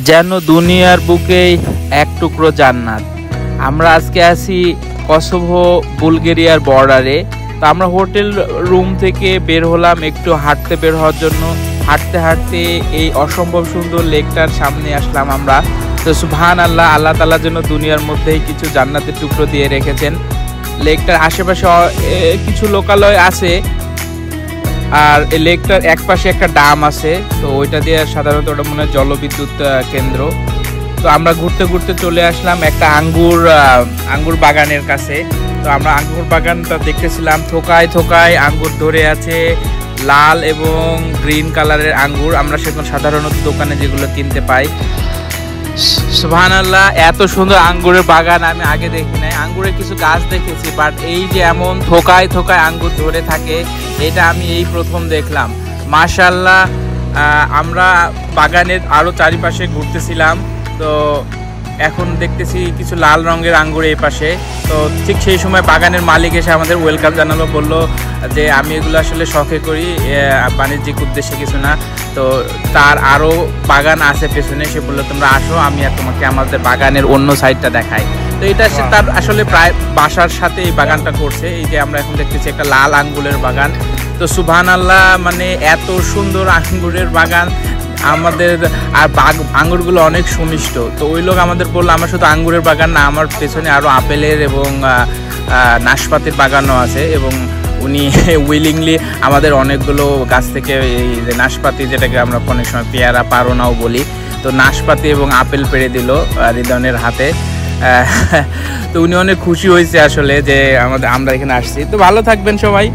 যেন দুনিয়ার বুকেই এক টুকরো জান্নাত। আমরা আজকে আছি কসোভো বুলগেরিয়ার বর্ডারে। তো আমরা হোটেল রুম থেকে বের হলাম একটু হাঁটতে বের হওয়ার জন্য। হাঁটতে হাঁটতে এই অসম্ভব সুন্দর লেকটার সামনে আসলাম আমরা। তো সুবহানাল্লাহ, আল্লাহ তাআলা যেন দুনিয়ার মধ্যেই কিছু জান্নাতের টুকরো দিয়ে রেখেছেন। লেকটার আশেপাশে কিছু লোকালয় আছে, আর এই লেকটার এক পাশে একটা ডাম আছে। তো ওইটা দিয়ে সাধারণত ওটা মনে হয় জলবিদ্যুৎ কেন্দ্র। তো আমরা ঘুরতে ঘুরতে চলে আসলাম একটা আঙ্গুর বাগানের কাছে। তো আমরা আঙ্গুর বাগানটা দেখতেছিলাম, থোকায় থোকায় আঙ্গুর ধরে আছে, লাল এবং গ্রিন কালারের আঙ্গুর। আমরা সেগুলো সাধারণত দোকানে যেগুলো কিনতে পাই। সুবহানাল্লাহ, এত সুন্দর আঙ্গুরের বাগান আমি আগে দেখি নাই। আঙ্গুরের কিছু গাছ দেখেছি, বাট এই যে এমন থোকায় থোকায় আঙ্গুর ধরে থাকে, এটা আমি এই প্রথম দেখলাম। মাশাআল্লাহ। আমরা বাগানের আরও চারিপাশে ঘুরতেছিলাম। তো এখন দেখতেছি কিছু লাল রঙের আঙ্গুর এই পাশে। তো ঠিক সেই সময় বাগানের মালিক এসে আমাদের ওয়েলকাম জানালো, বললো যে আমি এগুলো আসলে শখে করি, বাণিজ্যিক উদ্দেশ্যে কিছু না। তো তার আরও বাগান আছে পেছনে। সে বললো তোমরা আসো, আমি আর তোমাকে আমাদের বাগানের অন্য সাইডটা দেখাই। তো এটা তার আসলে প্রায় বাসার সাথে এই বাগানটা করছে। এই যে আমরা এখন দেখতেছি একটা লাল আঙ্গুরের বাগান। তো সুবহানাল্লাহ, মানে এত সুন্দর আঙ্গুরের বাগান আমাদের। আর আঙ্গুরগুলো অনেক সুমিষ্ট। তো ওই লোক আমাদের বললো আমার শুধু আঙ্গুরের বাগান না, আমার পেছনে আরও আপেলের এবং নাশপাতির বাগানও আছে। এবং উনি উইলিংলি আমাদের অনেকগুলো গাছ থেকে এই যে নাশপাতি, যেটাকে আমরা অনেক সময় পেয়ারা পারোনাও বলি, তো নাশপাতি এবং আপেল পেড়ে দিল রিদনের হাতে। তো উনি অনেক খুশি হয়েছে আসলে যে আমরা এখানে আসছি। তো ভালো থাকবেন সবাই।